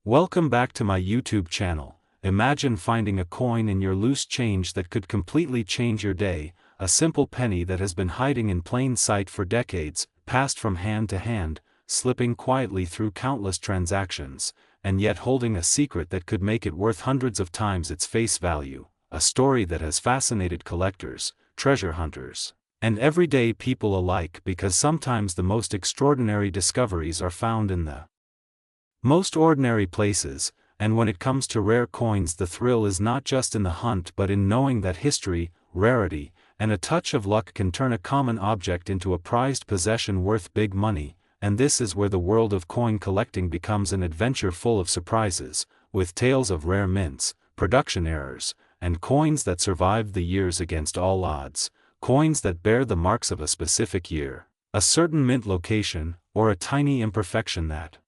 Welcome back to my YouTube channel. Imagine finding a coin in your loose change that could completely change your day, a simple penny that has been hiding in plain sight for decades, passed from hand to hand, slipping quietly through countless transactions, and yet holding a secret that could make it worth hundreds of times its face value, a story that has fascinated collectors, treasure hunters, and everyday people alike because sometimes the most extraordinary discoveries are found in the most ordinary places, and when it comes to rare coins the thrill is not just in the hunt but in knowing that history, rarity, and a touch of luck can turn a common object into a prized possession worth big money, and this is where the world of coin collecting becomes an adventure full of surprises, with tales of rare mints, production errors, and coins that survived the years against all odds, coins that bear the marks of a specific year, a certain mint location, or a tiny imperfection that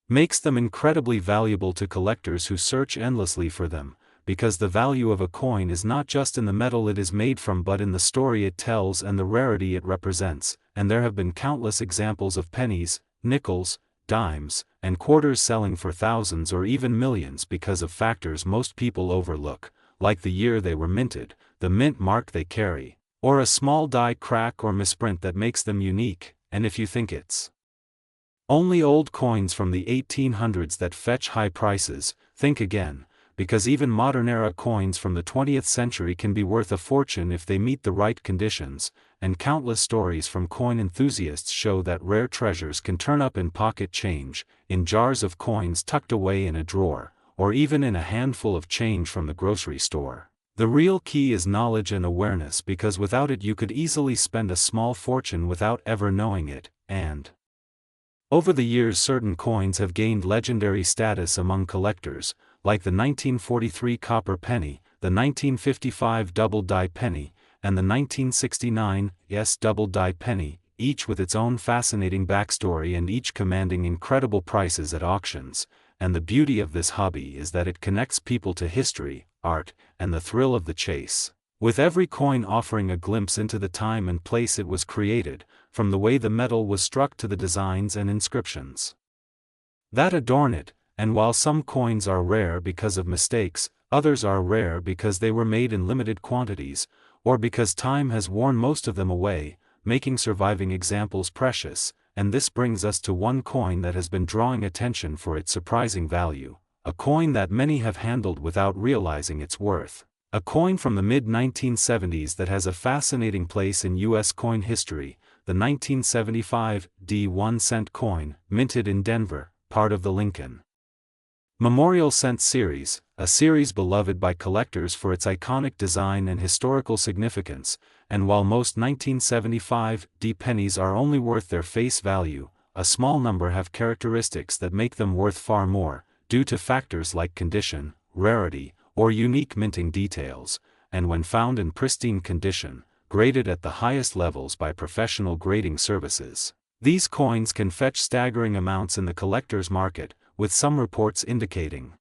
makes them incredibly valuable to collectors who search endlessly for them, because the value of a coin is not just in the metal it is made from but in the story it tells and the rarity it represents, and there have been countless examples of pennies, nickels, dimes, and quarters selling for thousands or even millions because of factors most people overlook, like the year they were minted, the mint mark they carry, or a small die crack or misprint that makes them unique. And if you think it's only old coins from the 1800s that fetch high prices, think again, because even modern-era coins from the 20th century can be worth a fortune if they meet the right conditions, and countless stories from coin enthusiasts show that rare treasures can turn up in pocket change, in jars of coins tucked away in a drawer, or even in a handful of change from the grocery store. The real key is knowledge and awareness, because without it you could easily spend a small fortune without ever knowing it, and over the years certain coins have gained legendary status among collectors, like the 1943 copper penny, the 1955 double-die penny, and the 1969 double-die penny, each with its own fascinating backstory and each commanding incredible prices at auctions. And the beauty of this hobby is that it connects people to history, art, and the thrill of the chase, with every coin offering a glimpse into the time and place it was created, from the way the metal was struck to the designs and inscriptions that adorn it. And while some coins are rare because of mistakes, others are rare because they were made in limited quantities, or because time has worn most of them away, making surviving examples precious. And this brings us to one coin that has been drawing attention for its surprising value, a coin that many have handled without realizing its worth. A coin from the mid-1970s that has a fascinating place in U.S. coin history, the 1975 1-cent coin, minted in Denver, part of the Lincoln Memorial Cent series, a series beloved by collectors for its iconic design and historical significance. And while most 1975 pennies are only worth their face value, a small number have characteristics that make them worth far more, due to factors like condition, rarity, or unique minting details, and when found in pristine condition, graded at the highest levels by professional grading services, these coins can fetch staggering amounts in the collector's market, with some reports indicating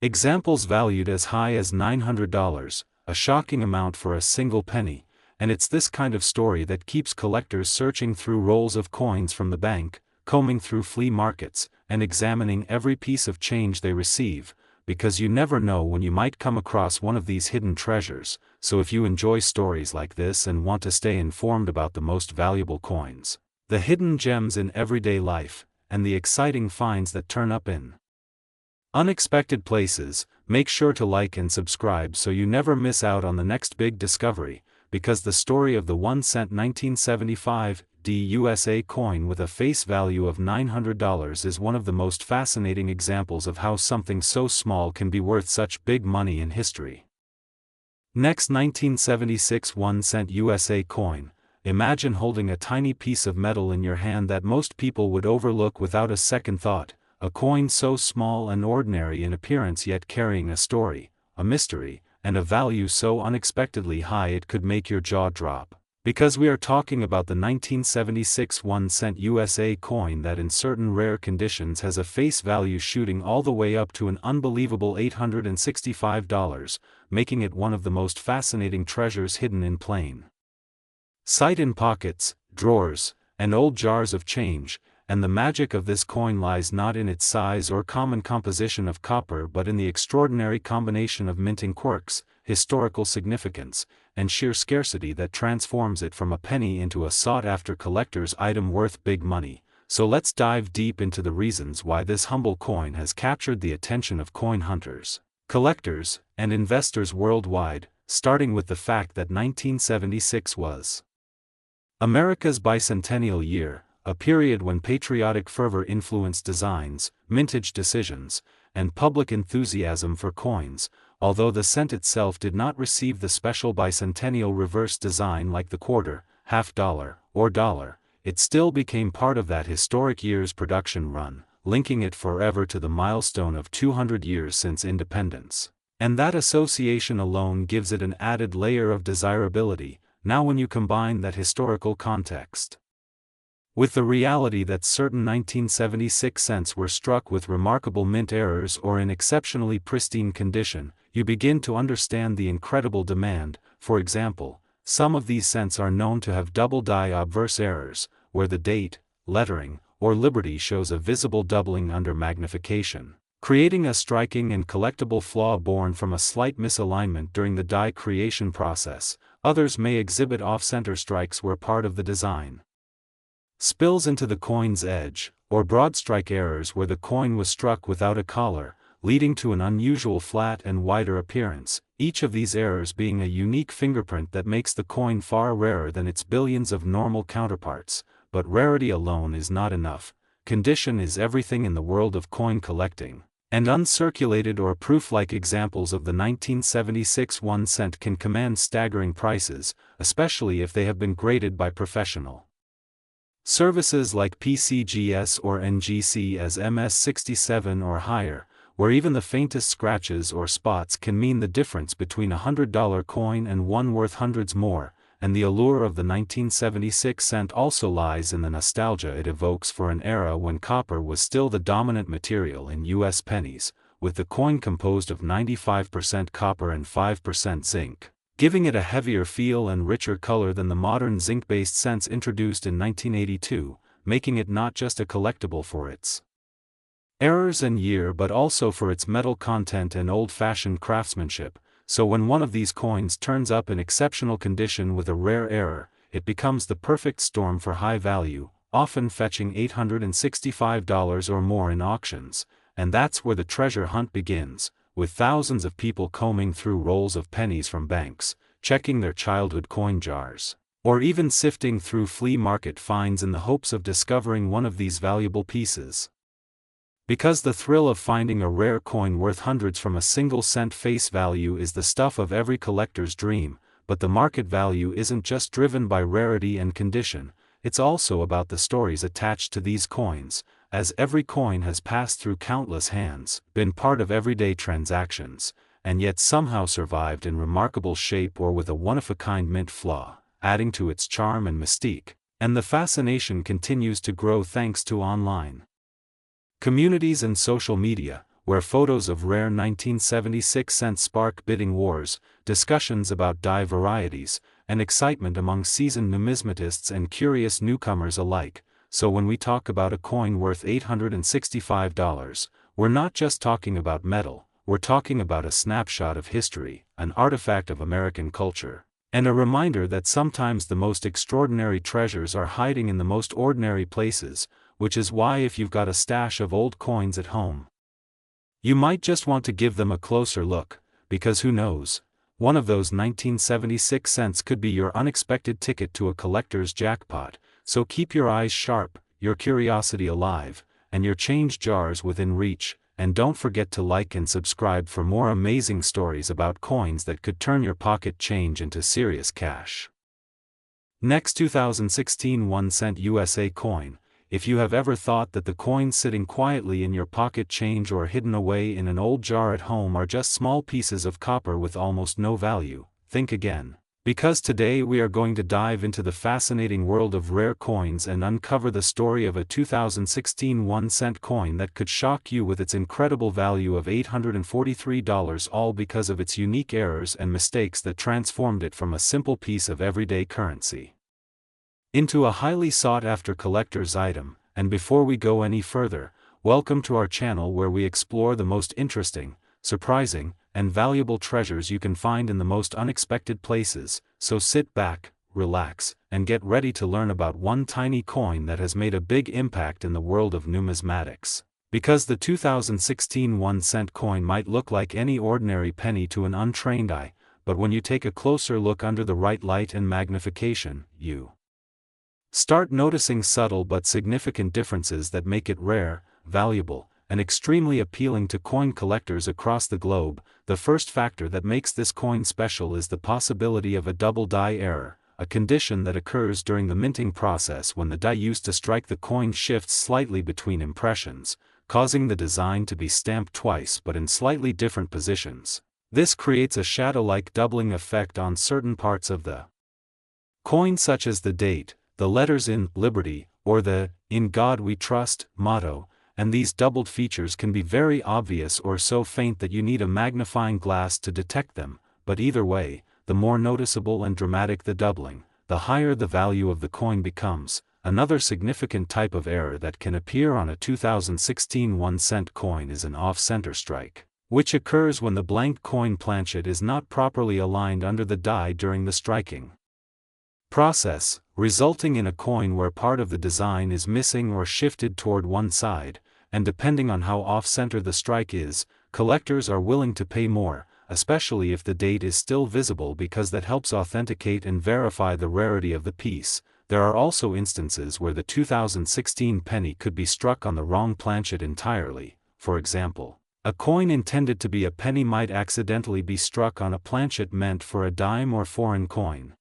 examples valued as high as $900, a shocking amount for a single penny. And it's this kind of story that keeps collectors searching through rolls of coins from the bank, combing through flea markets, and examining every piece of change they receive, because you never know when you might come across one of these hidden treasures. So if you enjoy stories like this and want to stay informed about the most valuable coins, the hidden gems in everyday life, and the exciting finds that turn up in unexpected places, make sure to like and subscribe so you never miss out on the next big discovery, because the story of the 1-cent 1975 USA coin with a face value of $900 is one of the most fascinating examples of how something so small can be worth such big money in history. Next, 1976 1-cent USA coin. Imagine holding a tiny piece of metal in your hand that most people would overlook without a second thought, a coin so small and ordinary in appearance yet carrying a story, a mystery, and a value so unexpectedly high it could make your jaw drop. Because we are talking about the 1976 1-cent USA coin that in certain rare conditions has a face value shooting all the way up to an unbelievable $865, making it one of the most fascinating treasures hidden in plain sight in pockets, drawers, and old jars of change. and the magic of this coin lies not in its size or common composition of copper but in the extraordinary combination of minting quirks, historical significance, and sheer scarcity that transforms it from a penny into a sought-after collector's item worth big money. So let's dive deep into the reasons why this humble coin has captured the attention of coin hunters, collectors, and investors worldwide, starting with the fact that 1976 was America's bicentennial year, a period when patriotic fervor influenced designs, mintage decisions, and public enthusiasm for coins. Although the cent itself did not receive the special bicentennial reverse design like the quarter, half dollar, or dollar, it still became part of that historic year's production run, linking it forever to the milestone of 200 years since independence. And that association alone gives it an added layer of desirability, now when you combine that historical context with the reality that certain 1976 cents were struck with remarkable mint errors or in exceptionally pristine condition, you begin to understand the incredible demand. For example, some of these cents are known to have double die obverse errors, where the date, lettering, or liberty shows a visible doubling under magnification, creating a striking and collectible flaw born from a slight misalignment during the die creation process. Others may exhibit off-center strikes where part of the design spills into the coin's edge, or broad strike errors where the coin was struck without a collar, leading to an unusual flat and wider appearance, each of these errors being a unique fingerprint that makes the coin far rarer than its billions of normal counterparts. But rarity alone is not enough. Condition is everything in the world of coin collecting, and uncirculated or proof-like examples of the 1976 1 cent can command staggering prices, especially if they have been graded by professional services like PCGS or NGC as MS67 or higher, where even the faintest scratches or spots can mean the difference between a $100 coin and one worth hundreds more. And the allure of the 1976 cent also lies in the nostalgia it evokes for an era when copper was still the dominant material in U.S. pennies, with the coin composed of 95% copper and 5% zinc, giving it a heavier feel and richer color than the modern zinc-based cents introduced in 1982, making it not just a collectible for its errors and year but also for its metal content and old-fashioned craftsmanship. So when one of these coins turns up in exceptional condition with a rare error, it becomes the perfect storm for high value, often fetching $865 or more in auctions. And that's where the treasure hunt begins, with thousands of people combing through rolls of pennies from banks, checking their childhood coin jars, or even sifting through flea market finds in the hopes of discovering one of these valuable pieces. Because the thrill of finding a rare coin worth hundreds from a single cent face value is the stuff of every collector's dream, but the market value isn't just driven by rarity and condition, it's also about the stories attached to these coins, as every coin has passed through countless hands, been part of everyday transactions, and yet somehow survived in remarkable shape or with a one-of-a-kind mint flaw, adding to its charm and mystique. And the fascination continues to grow thanks to online communities and social media, where photos of rare 1976 cents spark bidding wars, discussions about die varieties, and excitement among seasoned numismatists and curious newcomers alike. So when we talk about a coin worth $865, we're not just talking about metal, we're talking about a snapshot of history, an artifact of American culture, and a reminder that sometimes the most extraordinary treasures are hiding in the most ordinary places, which is why if you've got a stash of old coins at home, you might just want to give them a closer look, because who knows, one of those 1976 cents could be your unexpected ticket to a collector's jackpot. So keep your eyes sharp, your curiosity alive, and your change jars within reach, and don't forget to like and subscribe for more amazing stories about coins that could turn your pocket change into serious cash. Next, 2016 1 cent USA coin. If you have ever thought that the coins sitting quietly in your pocket change or hidden away in an old jar at home are just small pieces of copper with almost no value, think again. Because today we are going to dive into the fascinating world of rare coins and uncover the story of a 2016 1 cent coin that could shock you with its incredible value of $843, all because of its unique errors and mistakes that transformed it from a simple piece of everyday currency into a highly sought-after collector's item. And before we go any further, welcome to our channel where we explore the most interesting, surprising, and valuable treasures you can find in the most unexpected places. So sit back, relax, and get ready to learn about one tiny coin that has made a big impact in the world of numismatics. Because the 2016 1-cent coin might look like any ordinary penny to an untrained eye, but when you take a closer look under the right light and magnification, you start noticing subtle but significant differences that make it rare, valuable, and extremely appealing to coin collectors across the globe. The first factor that makes this coin special is the possibility of a double die error, a condition that occurs during the minting process when the die used to strike the coin shifts slightly between impressions, causing the design to be stamped twice but in slightly different positions. This creates a shadow-like doubling effect on certain parts of the coin, such as the date, the letters in Liberty, or the "In God We Trust" motto, and these doubled features can be very obvious or so faint that you need a magnifying glass to detect them, but either way, the more noticeable and dramatic the doubling, the higher the value of the coin becomes. Another significant type of error that can appear on a 2016 1-cent coin is an off-center strike, which occurs when the blank coin planchet is not properly aligned under the die during the striking process, resulting in a coin where part of the design is missing or shifted toward one side. And depending on how off-center the strike is, collectors are willing to pay more, especially if the date is still visible, because that helps authenticate and verify the rarity of the piece. There are also instances where the 2016 penny could be struck on the wrong planchet entirely. For example, a coin intended to be a penny might accidentally be struck on a planchet meant for a dime or foreign coin,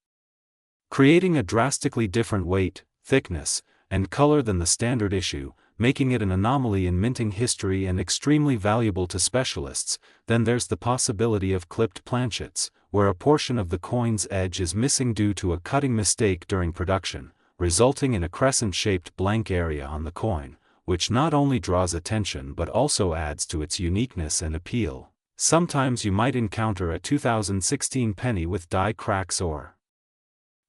creating a drastically different weight, thickness, and color than the standard issue, making it an anomaly in minting history and extremely valuable to specialists. Then there's the possibility of clipped planchets, where a portion of the coin's edge is missing due to a cutting mistake during production, resulting in a crescent-shaped blank area on the coin, which not only draws attention but also adds to its uniqueness and appeal. Sometimes you might encounter a 2016 penny with die cracks or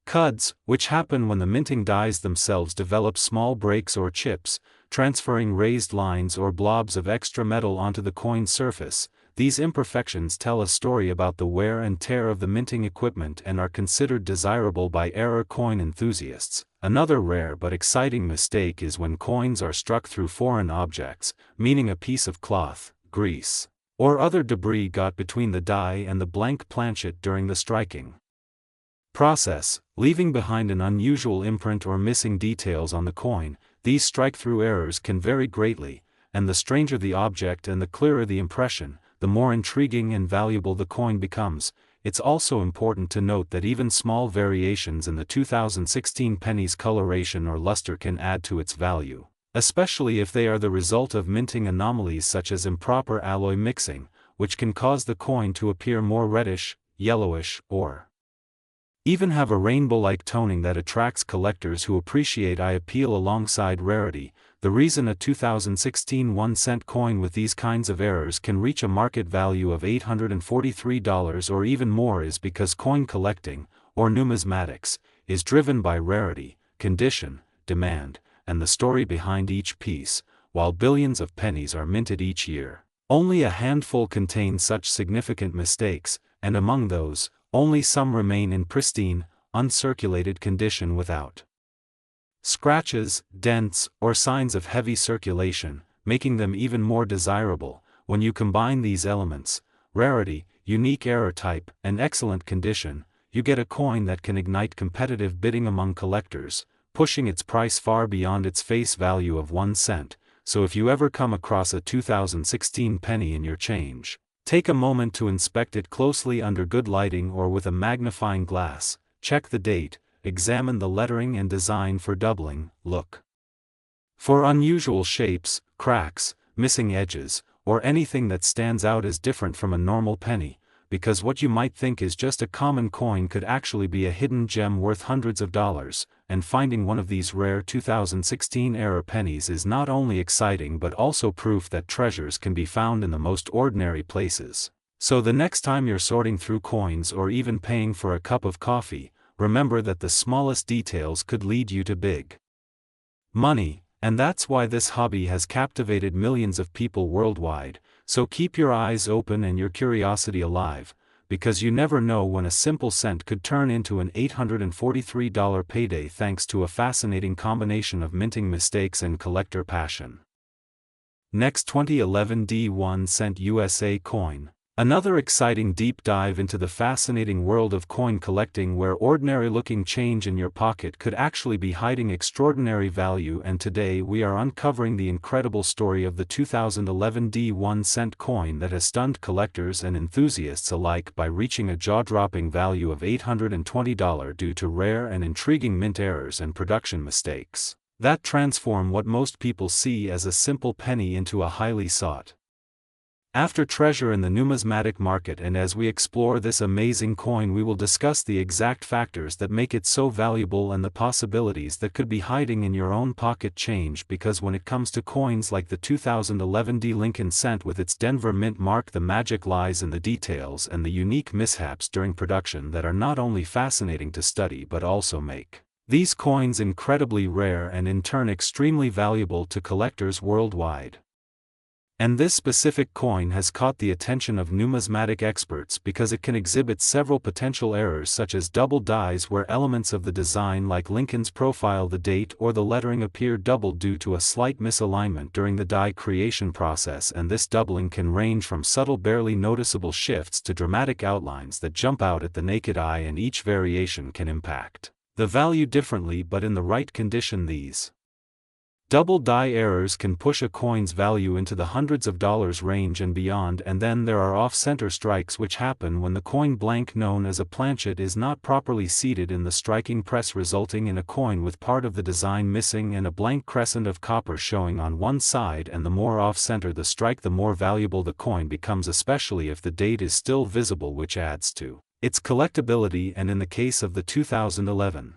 cuds, which happen when the minting dies themselves develop small breaks or chips, transferring raised lines or blobs of extra metal onto the coin surface. These imperfections tell a story about the wear and tear of the minting equipment and are considered desirable by error coin enthusiasts. Another rare but exciting mistake is when coins are struck through foreign objects, meaning a piece of cloth, grease, or other debris got between the die and the blank planchet during the striking process, leaving behind an unusual imprint or missing details on the coin. These strike-through errors can vary greatly, and the stranger the object and the clearer the impression, the more intriguing and valuable the coin becomes. It's also important to note that even small variations in the 2016 penny's coloration or luster can add to its value, especially if they are the result of minting anomalies such as improper alloy mixing, which can cause the coin to appear more reddish, yellowish, or even have a rainbow-like toning that attracts collectors who appreciate eye appeal alongside rarity. The reason a 2016 1-cent coin with these kinds of errors can reach a market value of $843 or even more is because coin collecting, or numismatics, is driven by rarity, condition, demand, and the story behind each piece. While billions of pennies are minted each year, only a handful contain such significant mistakes, and among those, only some remain in pristine, uncirculated condition without scratches, dents, or signs of heavy circulation, making them even more desirable. When you combine these elements, rarity, unique error type, and excellent condition, you get a coin that can ignite competitive bidding among collectors, pushing its price far beyond its face value of 1 cent. So if you ever come across a 2016 penny in your change, take a moment to inspect it closely under good lighting or with a magnifying glass. Check the date, examine the lettering and design for doubling, look for unusual shapes, cracks, missing edges, or anything that stands out as different from a normal penny, because what you might think is just a common coin could actually be a hidden gem worth hundreds of dollars. And finding one of these rare 2016 era pennies is not only exciting but also proof that treasures can be found in the most ordinary places. So the next time you're sorting through coins or even paying for a cup of coffee, remember that the smallest details could lead you to big money. And that's why this hobby has captivated millions of people worldwide, so keep your eyes open and your curiosity alive, because you never know when a simple cent could turn into an $843 payday thanks to a fascinating combination of minting mistakes and collector passion. Next, 2011 D1 cent USA coin. Another exciting deep dive into the fascinating world of coin collecting, where ordinary-looking change in your pocket could actually be hiding extraordinary value, and today we are uncovering the incredible story of the 2011 D1 cent coin that has stunned collectors and enthusiasts alike by reaching a jaw-dropping value of $820 due to rare and intriguing mint errors and production mistakes that transform what most people see as a simple penny into a highly sought after treasure in the numismatic market. And as we explore this amazing coin, we will discuss the exact factors that make it so valuable and the possibilities that could be hiding in your own pocket change, because when it comes to coins like the 2011 D Lincoln cent with its Denver mint mark, the magic lies in the details and the unique mishaps during production that are not only fascinating to study but also make these coins incredibly rare and in turn extremely valuable to collectors worldwide. And this specific coin has caught the attention of numismatic experts because it can exhibit several potential errors, such as double dies where elements of the design like Lincoln's profile, the date, or the lettering appear doubled due to a slight misalignment during the die creation process, and this doubling can range from subtle barely noticeable shifts to dramatic outlines that jump out at the naked eye, and each variation can impact the value differently, but in the right condition these double die errors can push a coin's value into the hundreds of dollars range and beyond. And then there are off-center strikes which happen when the coin blank, known as a planchet, is not properly seated in the striking press, resulting in a coin with part of the design missing and a blank crescent of copper showing on one side. And the more off-center the strike, the more valuable the coin becomes, especially if the date is still visible, which adds to its collectability. And in the case of the 2011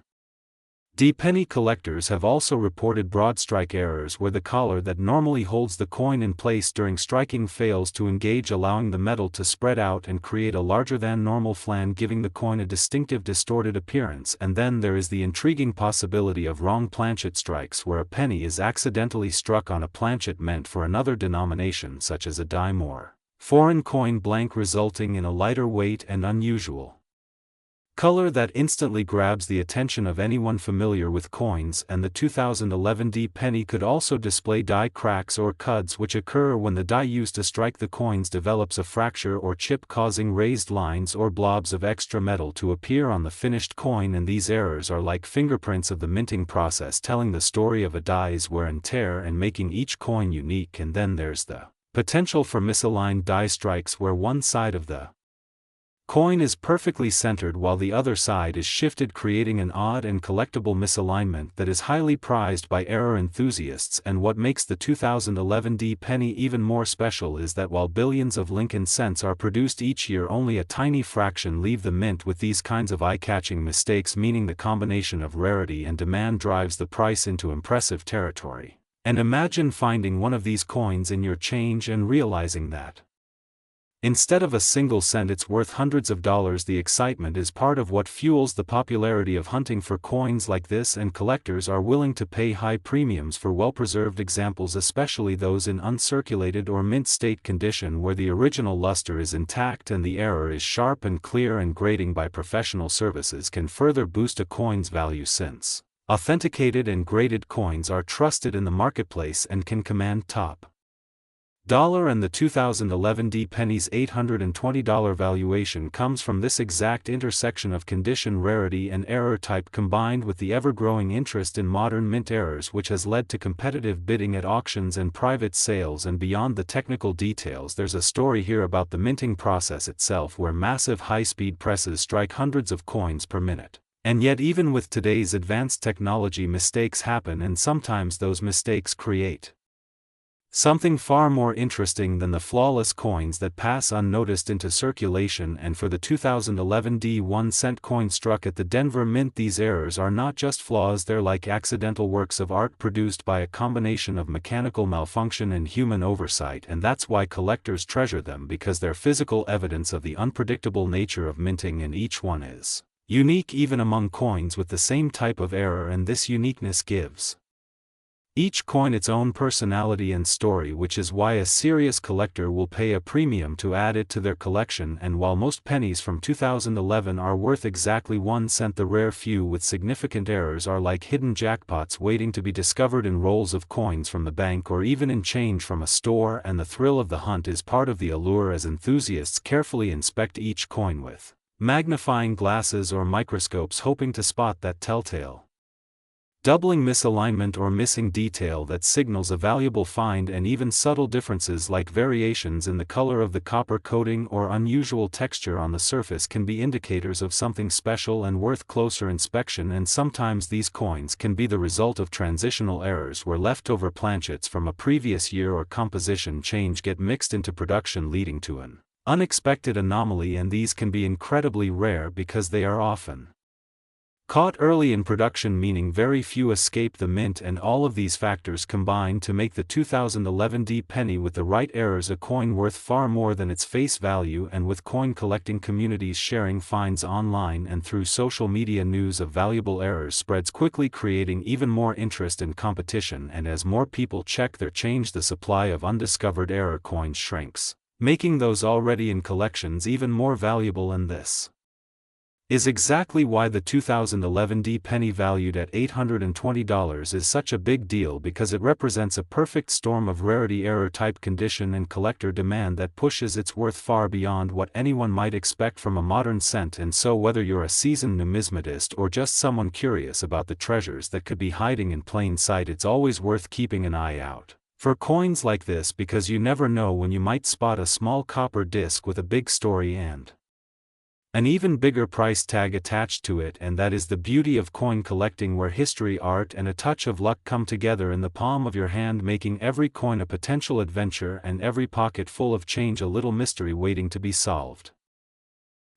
D penny, collectors have also reported broad strike errors where the collar that normally holds the coin in place during striking fails to engage, allowing the metal to spread out and create a larger than normal flan, giving the coin a distinctive distorted appearance. And then there is the intriguing possibility of wrong planchet strikes, where a penny is accidentally struck on a planchet meant for another denomination, such as a dime or foreign coin blank, resulting in a lighter weight and unusual color that instantly grabs the attention of anyone familiar with coins. And the 2011 D penny could also display die cracks or cuds, which occur when the die used to strike the coins develops a fracture or chip, causing raised lines or blobs of extra metal to appear on the finished coin. And these errors are like fingerprints of the minting process, telling the story of a die's wear and tear and making each coin unique. And then there's the potential for misaligned die strikes, where one side of the coin is perfectly centered while the other side is shifted, creating an odd and collectible misalignment that is highly prized by error enthusiasts. And what makes the 2011 D penny even more special is that while billions of Lincoln cents are produced each year, only a tiny fraction leave the mint with these kinds of eye-catching mistakes, meaning the combination of rarity and demand drives the price into impressive territory. And imagine finding one of these coins in your change and realizing that instead of a single cent it's worth hundreds of dollars. The excitement is part of what fuels the popularity of hunting for coins like this, and collectors are willing to pay high premiums for well-preserved examples, especially those in uncirculated or mint state condition, where the original luster is intact and the error is sharp and clear. And grading by professional services can further boost a coin's value, since authenticated and graded coins are trusted in the marketplace and can command top dollar. And the 2011 D penny's $820 valuation comes from this exact intersection of condition, rarity, and error type, combined with the ever-growing interest in modern mint errors, which has led to competitive bidding at auctions and private sales. And beyond the technical details, there's a story here about the minting process itself, where massive high-speed presses strike hundreds of coins per minute. And yet, even with today's advanced technology, mistakes happen, and sometimes those mistakes create something far more interesting than the flawless coins that pass unnoticed into circulation. And for the 2011 D1 cent coin struck at the Denver Mint, these errors are not just flaws, they're like accidental works of art produced by a combination of mechanical malfunction and human oversight. And that's why collectors treasure them, because they're physical evidence of the unpredictable nature of minting, and each one is unique even among coins with the same type of error. And this uniqueness gives Each coin its own personality and story, which is why a serious collector will pay a premium to add it to their collection. And while most pennies from 2011 are worth exactly 1 cent, the rare few with significant errors are like hidden jackpots waiting to be discovered in rolls of coins from the bank or even in change from a store, and the thrill of the hunt is part of the allure as enthusiasts carefully inspect each coin with magnifying glasses or microscopes, hoping to spot that telltale doubling misalignment or missing detail that signals a valuable find. And even subtle differences like variations in the color of the copper coating or unusual texture on the surface can be indicators of something special and worth closer inspection. And sometimes these coins can be the result of transitional errors where leftover planchets from a previous year or composition change get mixed into production, leading to an unexpected anomaly. And these can be incredibly rare because they are often caught early in production, meaning very few escape the mint. And all of these factors combine to make the 2011 D penny with the right errors a coin worth far more than its face value. And with coin collecting communities sharing finds online and through social media, news of valuable errors spreads quickly, creating even more interest and competition. And as more people check their change, the supply of undiscovered error coins shrinks, making those already in collections even more valuable. And this is exactly why the 2011 D penny, valued at $820, is such a big deal, because it represents a perfect storm of rarity, error type, condition, and collector demand that pushes its worth far beyond what anyone might expect from a modern cent. And so whether you're a seasoned numismatist or just someone curious about the treasures that could be hiding in plain sight, it's always worth keeping an eye out for coins like this, because you never know when you might spot a small copper disc with a big story and an even bigger price tag attached to it. And that is the beauty of coin collecting, where history, art, and a touch of luck come together in the palm of your hand, making every coin a potential adventure and every pocket full of change a little mystery waiting to be solved.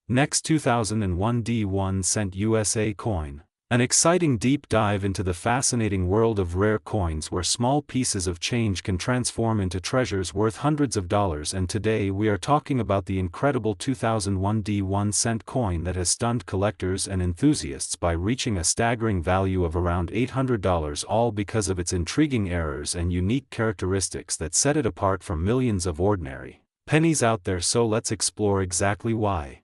Next, 2001 D 1 cent USA coin. An exciting deep dive into the fascinating world of rare coins, where small pieces of change can transform into treasures worth hundreds of dollars. And today we are talking about the incredible 2001 D 1 cent coin that has stunned collectors and enthusiasts by reaching a staggering value of around $800, all because of its intriguing errors and unique characteristics that set it apart from millions of ordinary pennies out there. So let's explore exactly why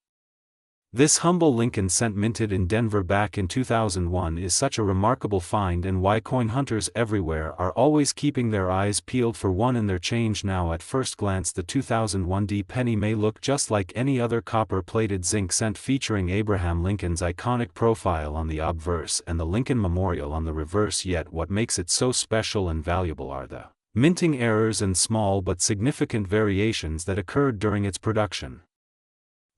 this humble Lincoln cent, minted in Denver back in 2001, is such a remarkable find, and why coin hunters everywhere are always keeping their eyes peeled for one in their change. Now, at first glance, the 2001 D penny may look just like any other copper-plated zinc cent, featuring Abraham Lincoln's iconic profile on the obverse and the Lincoln Memorial on the reverse. Yet what makes it so special and valuable are the minting errors and small but significant variations that occurred during its production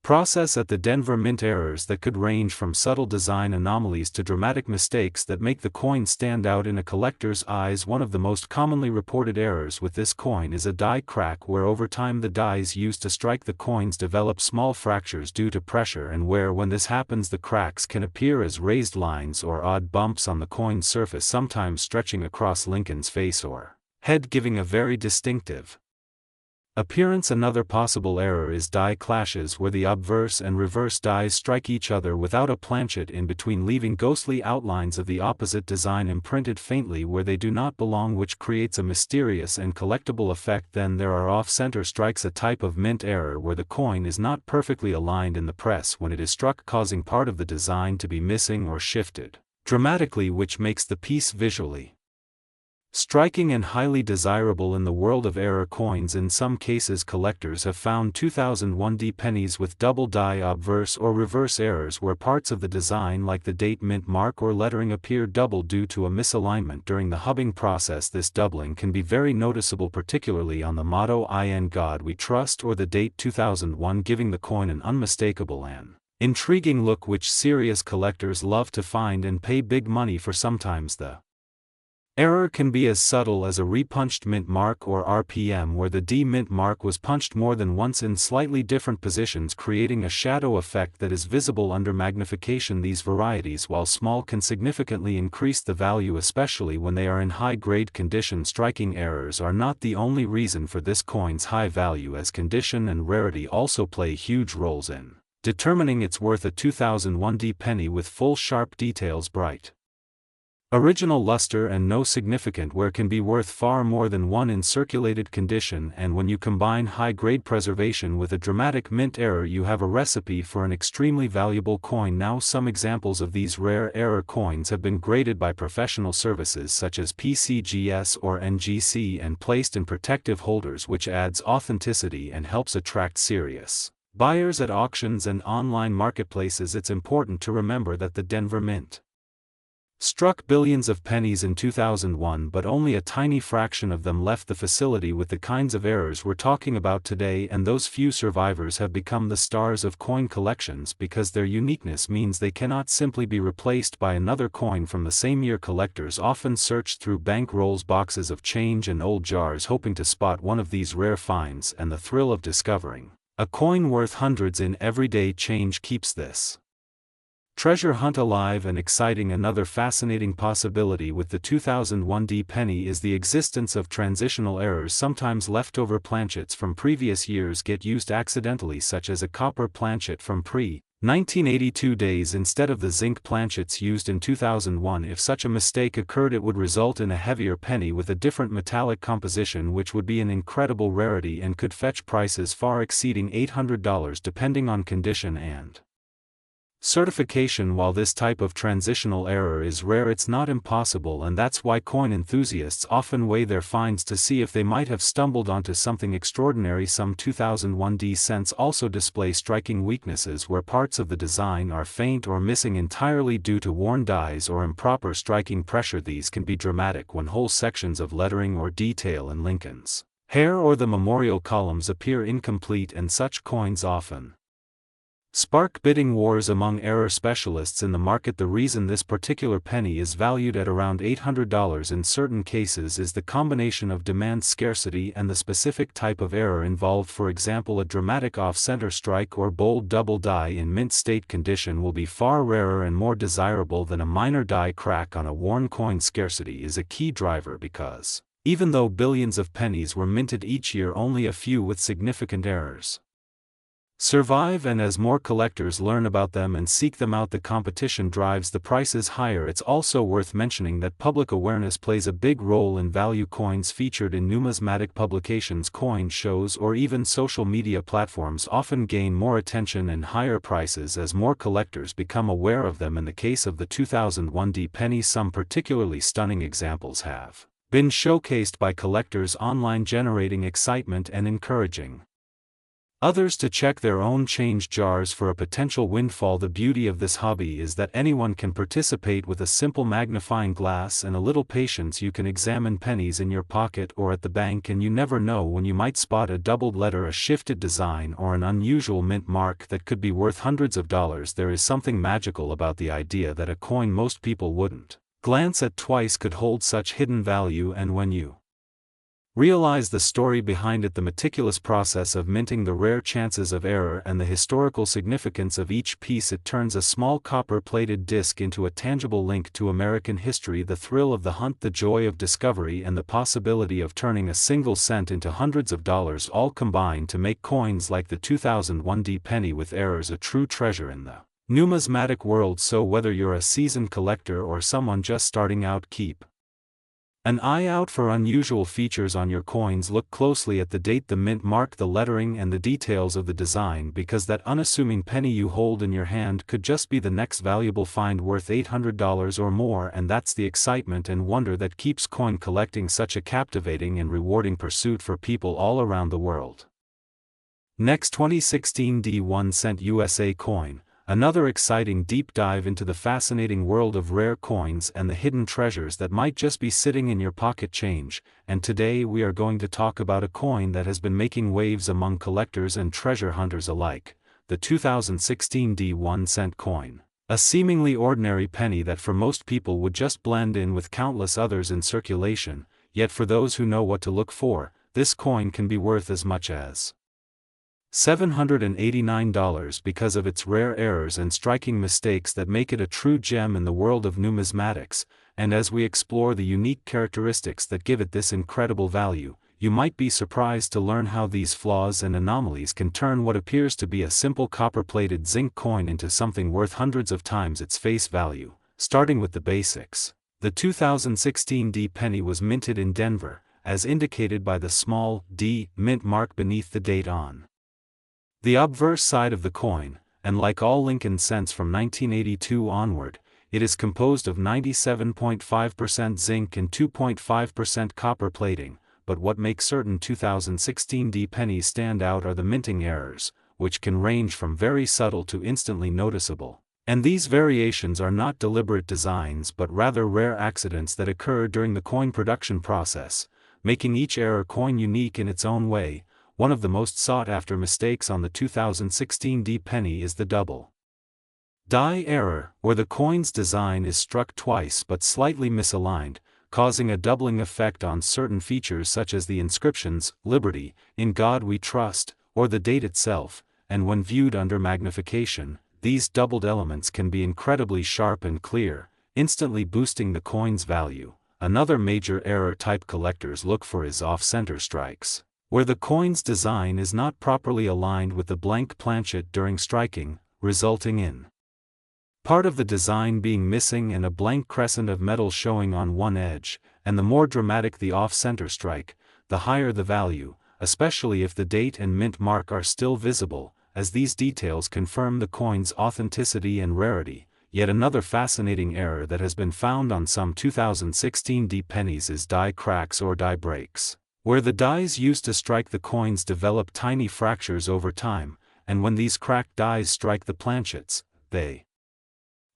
process at the Denver Mint, errors that could range from subtle design anomalies to dramatic mistakes that make the coin stand out in a collector's eyes. One of the most commonly reported errors with this coin is a die crack, where over time the dies used to strike the coins develop small fractures due to pressure, and where, when this happens, the cracks can appear as raised lines or odd bumps on the coin's surface, sometimes stretching across Lincoln's face or head, giving a very distinctive appearance. Another possible error is die clashes, where the obverse and reverse dies strike each other without a planchet in between, leaving ghostly outlines of the opposite design imprinted faintly where they do not belong, which creates a mysterious and collectible effect. Then there are off-center strikes, a type of mint error where the coin is not perfectly aligned in the press when it is struck, causing part of the design to be missing or shifted dramatically, which makes the piece visually striking and highly desirable. In the world of error coins, in some cases collectors have found 2001 D pennies with double die obverse or reverse errors, where parts of the design like the date, mint mark, or lettering appear double due to a misalignment during the hubbing process. This doubling can be very noticeable, particularly on the motto "In God We Trust" or the date 2001, giving the coin an unmistakable and intriguing look which serious collectors love to find and pay big money for. Sometimes the error can be as subtle as a repunched mint mark or RPM, where the D mint mark was punched more than once in slightly different positions, creating a shadow effect that is visible under magnification. These varieties, while small, can significantly increase the value, especially when they are in high-grade condition. Striking errors are not the only reason for this coin's high value, as condition and rarity also play huge roles in determining its worth. A 2001 D penny with full sharp details, bright Original luster and no significant wear can be worth far more than one in circulated condition, and when you combine high-grade preservation with a dramatic mint error, you have a recipe for an extremely valuable coin. Now, some examples of these rare error coins have been graded by professional services such as PCGS or NGC and placed in protective holders, which adds authenticity and helps attract serious buyers at auctions and online marketplaces. It's important to remember that the Denver Mint struck billions of pennies in 2001, but only a tiny fraction of them left the facility with the kinds of errors we're talking about today, and those few survivors have become the stars of coin collections because their uniqueness means they cannot simply be replaced by another coin from the same year. Collectors often search through bank rolls, boxes of change, and old jars hoping to spot one of these rare finds, and the thrill of discovering a coin worth hundreds in everyday change keeps this treasure hunt alive and exciting. Another fascinating possibility with the 2001 D penny is the existence of transitional errors. Sometimes leftover planchets from previous years get used accidentally, such as a copper planchet from pre-1982 days instead of the zinc planchets used in 2001. If such a mistake occurred, it would result in a heavier penny with a different metallic composition, which would be an incredible rarity and could fetch prices far exceeding $800 depending on condition and certification. While this type of transitional error is rare, it's not impossible, and that's why coin enthusiasts often weigh their finds to see if they might have stumbled onto something extraordinary. Some 2001 D cents also display striking weaknesses where parts of the design are faint or missing entirely due to worn dies or improper striking pressure. These can be dramatic when whole sections of lettering or detail in Lincoln's hair or the memorial columns appear incomplete, and such coins often spark bidding wars among error specialists in the market. The reason this particular penny is valued at around $800 in certain cases is the combination of demand, scarcity, and the specific type of error involved. For example, a dramatic off-center strike or bold double die in mint state condition will be far rarer and more desirable than a minor die crack on a worn coin. Scarcity is a key driver because, even though billions of pennies were minted each year, only a few with significant errors survive, and as more collectors learn about them and seek them out, the competition drives the prices higher. It's also worth mentioning that public awareness plays a big role in value. Coins featured in numismatic publications, coin shows, or even social media platforms often gain more attention and higher prices as more collectors become aware of them. In the case of the 2001 D penny, some particularly stunning examples have been showcased by collectors online, generating excitement and encouraging others to check their own change jars for a potential windfall. The beauty of this hobby is that anyone can participate. With a simple magnifying glass and a little patience, you can examine pennies in your pocket or at the bank, and you never know when you might spot a doubled letter, a shifted design, or an unusual mint mark that could be worth hundreds of dollars. There is something magical about the idea that a coin most people wouldn't glance at twice could hold such hidden value, and when you realize the story behind it, the meticulous process of minting, the rare chances of error, and the historical significance of each piece, it turns a small copper-plated disc into a tangible link to American history. The thrill of the hunt, the joy of discovery, and the possibility of turning a single cent into hundreds of dollars all combine to make coins like the 2001 D penny with errors a true treasure in the numismatic world. So whether you're a seasoned collector or someone just starting out, keep an eye out for unusual features on your coins. Look closely at the date, the mint mark, the lettering, and the details of the design, because that unassuming penny you hold in your hand could just be the next valuable find worth $800 or more. And that's the excitement and wonder that keeps coin collecting such a captivating and rewarding pursuit for people all around the world. Next, 2016 D 1 cent USA coin. Another exciting deep dive into the fascinating world of rare coins and the hidden treasures that might just be sitting in your pocket. Change, and today we are going to talk about a coin that has been making waves among collectors and treasure hunters alike, the 2016 D 1 cent coin. A seemingly ordinary penny that for most people would just blend in with countless others in circulation, yet for those who know what to look for, this coin can be worth as much as $789 because of its rare errors and striking mistakes that make it a true gem in the world of numismatics. And as we explore the unique characteristics that give it this incredible value, you might be surprised to learn how these flaws and anomalies can turn what appears to be a simple copper-plated zinc coin into something worth hundreds of times its face value. Starting with the basics. The 2016 D penny was minted in Denver, as indicated by the small D mint mark beneath the date on the obverse side of the coin, and like all Lincoln cents from 1982 onward, it is composed of 97.5% zinc and 2.5% copper plating, but what makes certain 2016 D pennies stand out are the minting errors, which can range from very subtle to instantly noticeable. And these variations are not deliberate designs but rather rare accidents that occur during the coin production process, making each error coin unique in its own way. One of the most sought-after mistakes on the 2016 D penny is the double die error, where the coin's design is struck twice but slightly misaligned, causing a doubling effect on certain features such as the inscriptions, "Liberty," "In God We Trust," or the date itself, and when viewed under magnification, these doubled elements can be incredibly sharp and clear, instantly boosting the coin's value. Another major error type collectors look for is off-center strikes, where the coin's design is not properly aligned with the blank planchet during striking, resulting in part of the design being missing and a blank crescent of metal showing on one edge. And the more dramatic the off-center strike, the higher the value, especially if the date and mint mark are still visible, as these details confirm the coin's authenticity and rarity. Yet another fascinating error that has been found on some 2016 D pennies is die cracks or die breaks, where the dies used to strike the coins develop tiny fractures over time, and when these cracked dies strike the planchets, they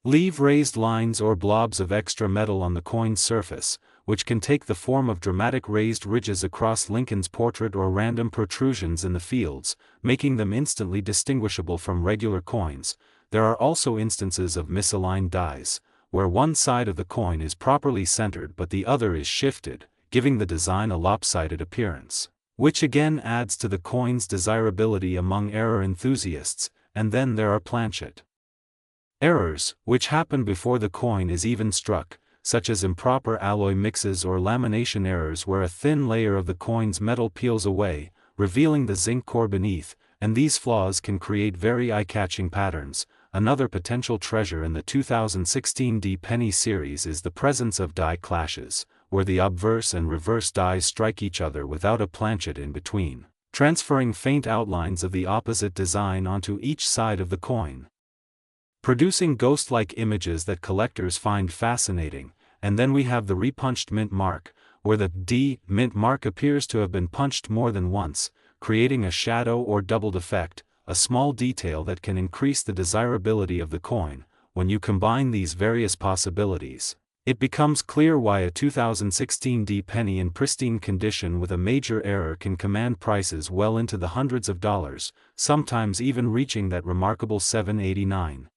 leave raised lines or blobs of extra metal on the coin's surface, which can take the form of dramatic raised ridges across Lincoln's portrait or random protrusions in the fields, making them instantly distinguishable from regular coins. There are also instances of misaligned dies, where one side of the coin is properly centered but the other is shifted, giving the design a lopsided appearance, which again adds to the coin's desirability among error enthusiasts. And then there are planchet errors, which happen before the coin is even struck, such as improper alloy mixes or lamination errors where a thin layer of the coin's metal peels away, revealing the zinc core beneath, and these flaws can create very eye-catching patterns. Another potential treasure in the 2016 D penny series is the presence of die clashes, where the obverse and reverse dies strike each other without a planchet in between, transferring faint outlines of the opposite design onto each side of the coin, producing ghost-like images that collectors find fascinating. And then we have the repunched mint mark, where the D mint mark appears to have been punched more than once, creating a shadow or doubled effect, a small detail that can increase the desirability of the coin. When you combine these various possibilities, it becomes clear why a 2016 D penny in pristine condition with a major error can command prices well into the hundreds of dollars, sometimes even reaching that remarkable $789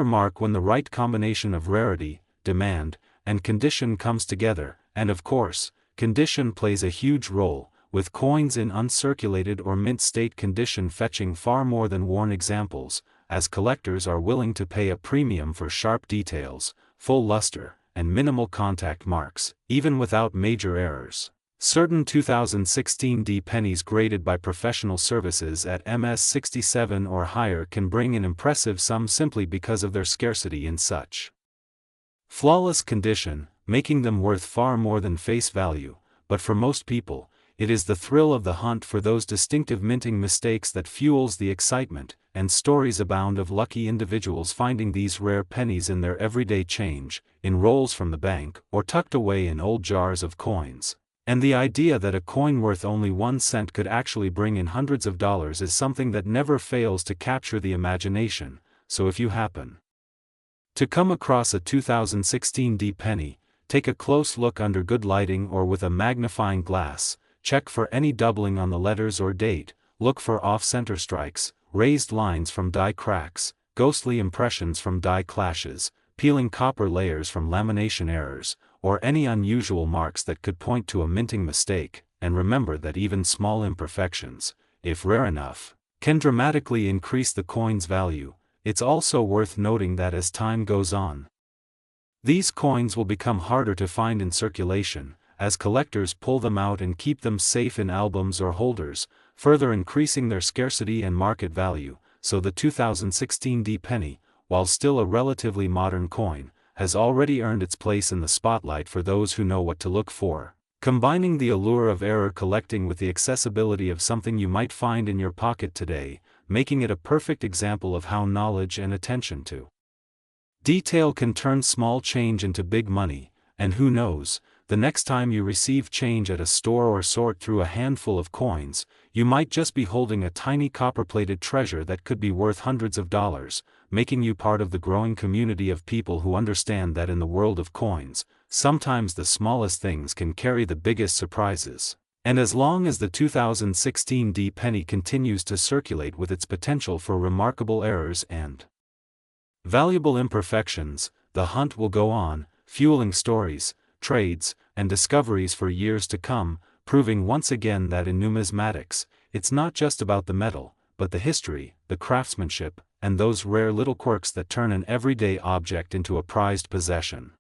mark when the right combination of rarity, demand, and condition comes together. And of course, condition plays a huge role, with coins in uncirculated or mint state condition fetching far more than worn examples, as collectors are willing to pay a premium for sharp details, full luster, and minimal contact marks, even without major errors. Certain 2016 D pennies graded by professional services at MS67 or higher can bring an impressive sum simply because of their scarcity in such flawless condition, making them worth far more than face value. But for most people, it is the thrill of the hunt for those distinctive minting mistakes that fuels the excitement, and stories abound of lucky individuals finding these rare pennies in their everyday change, in rolls from the bank, or tucked away in old jars of coins. And the idea that a coin worth only 1 cent could actually bring in hundreds of dollars is something that never fails to capture the imagination. So if you happen to come across a 2016 D penny, take a close look under good lighting or with a magnifying glass, check for any doubling on the letters or date, look for off-center strikes, raised lines from die cracks, ghostly impressions from die clashes, peeling copper layers from lamination errors, or any unusual marks that could point to a minting mistake. And remember that even small imperfections, if rare enough, can dramatically increase the coin's value. It's also worth noting that as time goes on, these coins will become harder to find in circulation, as collectors pull them out and keep them safe in albums or holders, further increasing their scarcity and market value. So the 2016 D penny, while still a relatively modern coin, has already earned its place in the spotlight for those who know what to look for. Combining the allure of error collecting with the accessibility of something you might find in your pocket today, making it a perfect example of how knowledge and attention to detail can turn small change into big money, and who knows, the next time you receive change at a store or sort through a handful of coins, you might just be holding a tiny copper-plated treasure that could be worth hundreds of dollars, making you part of the growing community of people who understand that in the world of coins, sometimes the smallest things can carry the biggest surprises. And as long as the 2016 D penny continues to circulate with its potential for remarkable errors and valuable imperfections, the hunt will go on, fueling stories, trades, and discoveries for years to come, proving once again that in numismatics, it's not just about the metal, but the history, the craftsmanship, and those rare little quirks that turn an everyday object into a prized possession.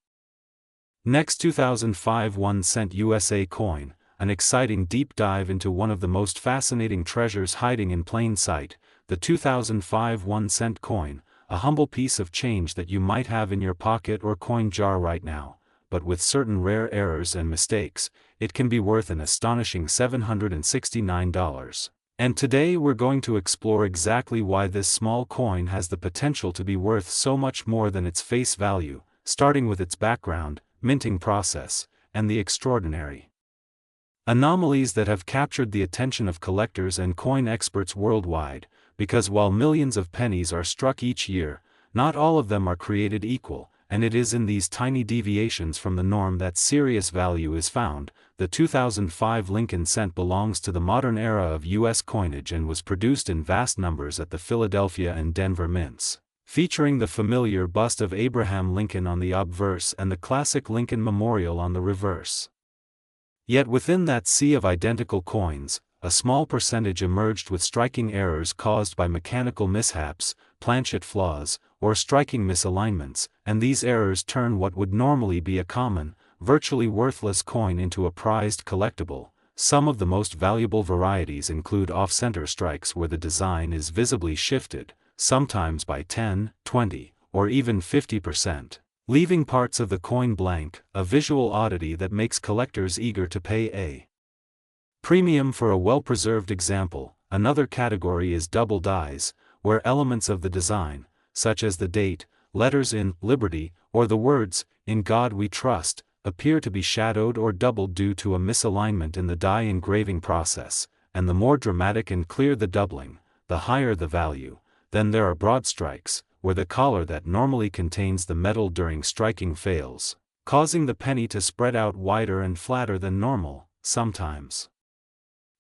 Next, 2005 1-cent USA coin, an exciting deep dive into one of the most fascinating treasures hiding in plain sight, the 2005 1-cent coin, a humble piece of change that you might have in your pocket or coin jar right now, but with certain rare errors and mistakes, it can be worth an astonishing $769. And today we're going to explore exactly why this small coin has the potential to be worth so much more than its face value, starting with its background, minting process, and the extraordinary anomalies that have captured the attention of collectors and coin experts worldwide, because while millions of pennies are struck each year, not all of them are created equal, and it is in these tiny deviations from the norm that serious value is found. The 2005 Lincoln cent belongs to the modern era of U.S. coinage and was produced in vast numbers at the Philadelphia and Denver mints, featuring the familiar bust of Abraham Lincoln on the obverse and the classic Lincoln Memorial on the reverse. Yet within that sea of identical coins, a small percentage emerged with striking errors caused by mechanical mishaps, planchet flaws, or striking misalignments, and these errors turn what would normally be a common, virtually worthless coin into a prized collectible. Some of the most valuable varieties include off-center strikes where the design is visibly shifted, sometimes by 10, 20, or even 50%, leaving parts of the coin blank, a visual oddity that makes collectors eager to pay a premium for a well-preserved example. Another category is double dies, where elements of the design, such as the date, letters in Liberty, or the words, "In God We Trust," appear to be shadowed or doubled due to a misalignment in the die engraving process, and the more dramatic and clear the doubling, the higher the value. Then there are broad strikes, where the collar that normally contains the metal during striking fails, causing the penny to spread out wider and flatter than normal, sometimes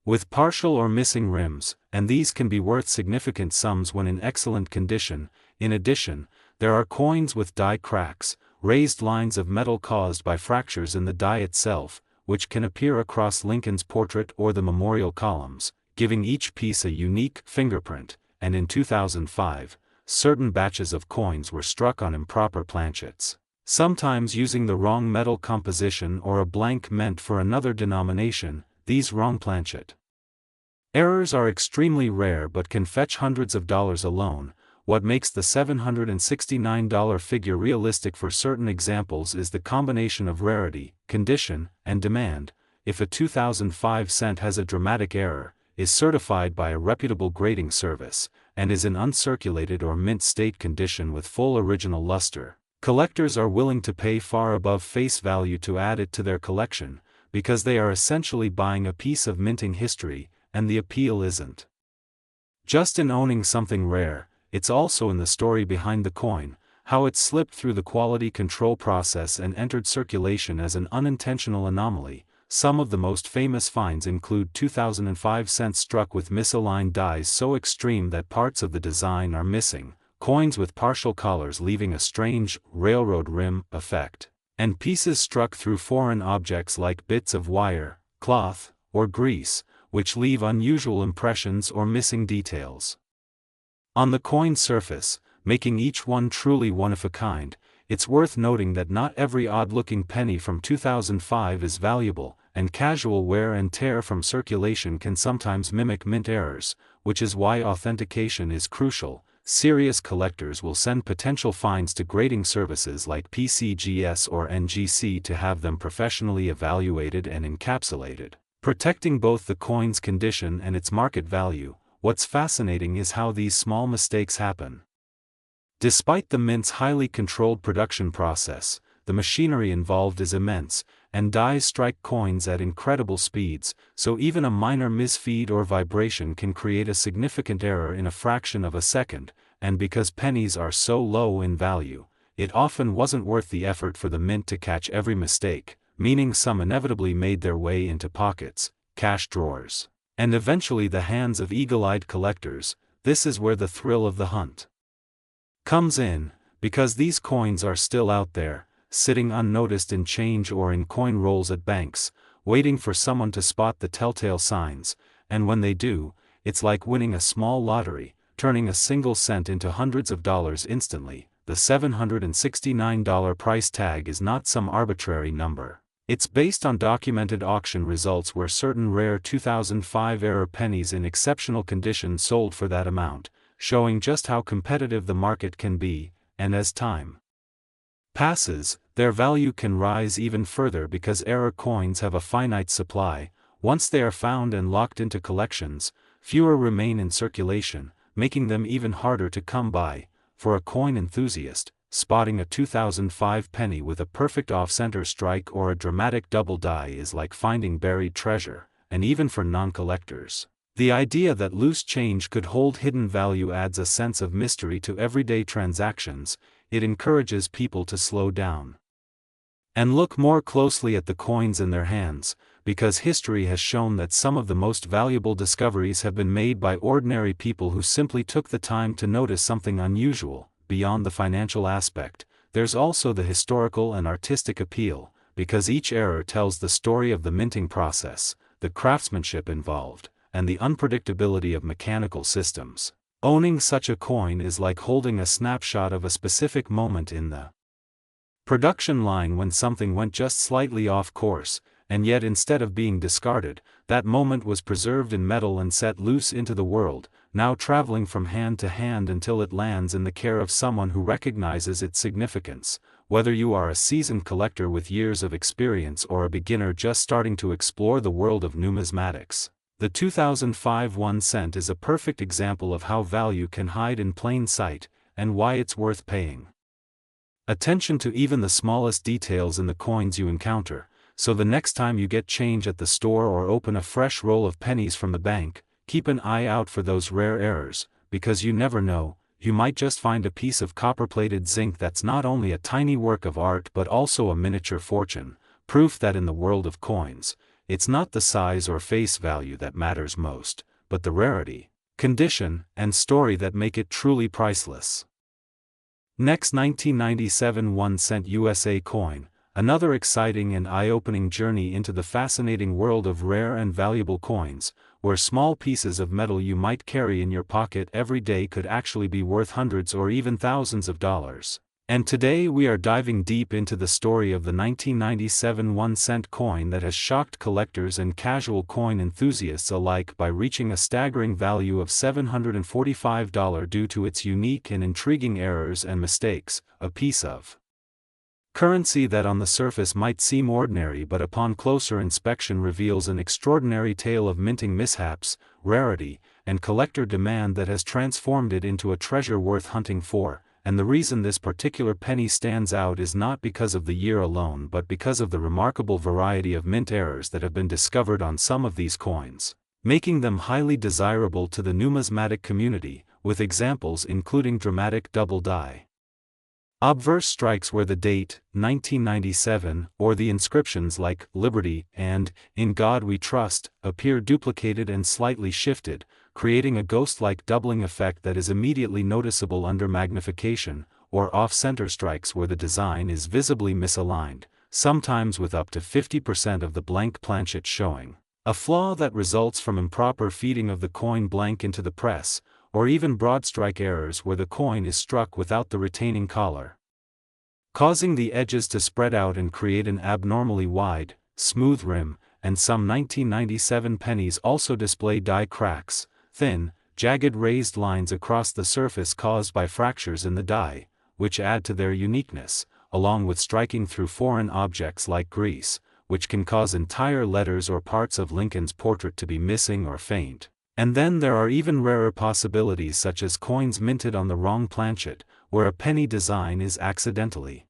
with partial or missing rims, and these can be worth significant sums when in excellent condition. In addition, there are coins with die cracks, raised lines of metal caused by fractures in the die itself, which can appear across Lincoln's portrait or the memorial columns, giving each piece a unique fingerprint. And in 2005, certain batches of coins were struck on improper planchets, sometimes using the wrong metal composition or a blank meant for another denomination. These wrong planchet errors are extremely rare but can fetch hundreds of dollars alone. What makes the $769 figure realistic for certain examples is the combination of rarity, condition, and demand. If a 2005 cent has a dramatic error, is certified by a reputable grading service, and is in uncirculated or mint state condition with full original luster, collectors are willing to pay far above face value to add it to their collection, because they are essentially buying a piece of minting history. And the appeal isn't just in owning something rare, it's also in the story behind the coin, how it slipped through the quality control process and entered circulation as an unintentional anomaly. Some of the most famous finds include 2005 cents struck with misaligned dies so extreme that parts of the design are missing, coins with partial collars leaving a strange railroad rim effect, and pieces struck through foreign objects like bits of wire, cloth, or grease, which leave unusual impressions or missing details on the coin surface, making each one truly one of a kind. It's worth noting that not every odd-looking penny from 2005 is valuable, and casual wear and tear from circulation can sometimes mimic mint errors, which is why authentication is crucial. serious collectors will send potential finds to grading services like PCGS or NGC to have them professionally evaluated and encapsulated, protecting both the coin's condition and its market value. What's fascinating is how these small mistakes happen. Despite the mint's highly controlled production process, the machinery involved is immense, and dies strike coins at incredible speeds, so even a minor misfeed or vibration can create a significant error in a fraction of a second, and because pennies are so low in value, it often wasn't worth the effort for the mint to catch every mistake, meaning some inevitably made their way into pockets, cash drawers, and eventually the hands of eagle-eyed collectors. This is where the thrill of the hunt comes in, because these coins are still out there, sitting unnoticed in change or in coin rolls at banks, waiting for someone to spot the telltale signs, and when they do, it's like winning a small lottery, turning a single cent into hundreds of dollars instantly. The $769 price tag is not some arbitrary number. It's based on documented auction results where certain rare 2005 era pennies in exceptional condition sold for that amount, showing just how competitive the market can be, and as time passes, their value can rise even further because error coins have a finite supply. Once they are found and locked into collections, fewer remain in circulation, making them even harder to come by. For a coin enthusiast, spotting a 2005 penny with a perfect off-center strike or a dramatic double die is like finding buried treasure, and even for non-collectors, the idea that loose change could hold hidden value adds a sense of mystery to everyday transactions. It encourages people to slow down and look more closely at the coins in their hands, because history has shown that some of the most valuable discoveries have been made by ordinary people who simply took the time to notice something unusual. Beyond the financial aspect, there's also the historical and artistic appeal, because each error tells the story of the minting process, the craftsmanship involved, and the unpredictability of mechanical systems. Owning such a coin is like holding a snapshot of a specific moment in the production line when something went just slightly off course, and yet instead of being discarded, that moment was preserved in metal and set loose into the world, now traveling from hand to hand until it lands in the care of someone who recognizes its significance. Whether you are a seasoned collector with years of experience or a beginner just starting to explore the world of numismatics, the 2005 1 cent is a perfect example of how value can hide in plain sight, and why it's worth paying attention to even the smallest details in the coins you encounter. So the next time you get change at the store or open a fresh roll of pennies from the bank, keep an eye out for those rare errors, because you never know, you might just find a piece of copper-plated zinc that's not only a tiny work of art but also a miniature fortune, proof that in the world of coins, it's not the size or face value that matters most, but the rarity, condition, and story that make it truly priceless. Next, 1997 1 cent USA coin. Another exciting and eye-opening journey into the fascinating world of rare and valuable coins, where small pieces of metal you might carry in your pocket every day could actually be worth hundreds or even thousands of dollars. And today we are diving deep into the story of the 1997 1 cent coin that has shocked collectors and casual coin enthusiasts alike by reaching a staggering value of $745 due to its unique and intriguing errors and mistakes. A piece of currency that on the surface might seem ordinary but upon closer inspection reveals an extraordinary tale of minting mishaps, rarity, and collector demand that has transformed it into a treasure worth hunting for. And the reason this particular penny stands out is not because of the year alone but because of the remarkable variety of mint errors that have been discovered on some of these coins, making them highly desirable to the numismatic community, with examples including dramatic double die obverse strikes where the date, 1997, or the inscriptions like Liberty and In God We Trust appear duplicated and slightly shifted, creating a ghost-like doubling effect that is immediately noticeable under magnification, or off-center strikes where the design is visibly misaligned, sometimes with up to 50% of the blank planchet showing, a flaw that results from improper feeding of the coin blank into the press, or even broad strike errors where the coin is struck without the retaining collar, causing the edges to spread out and create an abnormally wide, smooth rim. And some 1997 pennies also display die cracks, thin, jagged raised lines across the surface caused by fractures in the die, which add to their uniqueness, along with striking through foreign objects like grease, which can cause entire letters or parts of Lincoln's portrait to be missing or faint. And then there are even rarer possibilities such as coins minted on the wrong planchet, where a penny design is accidentally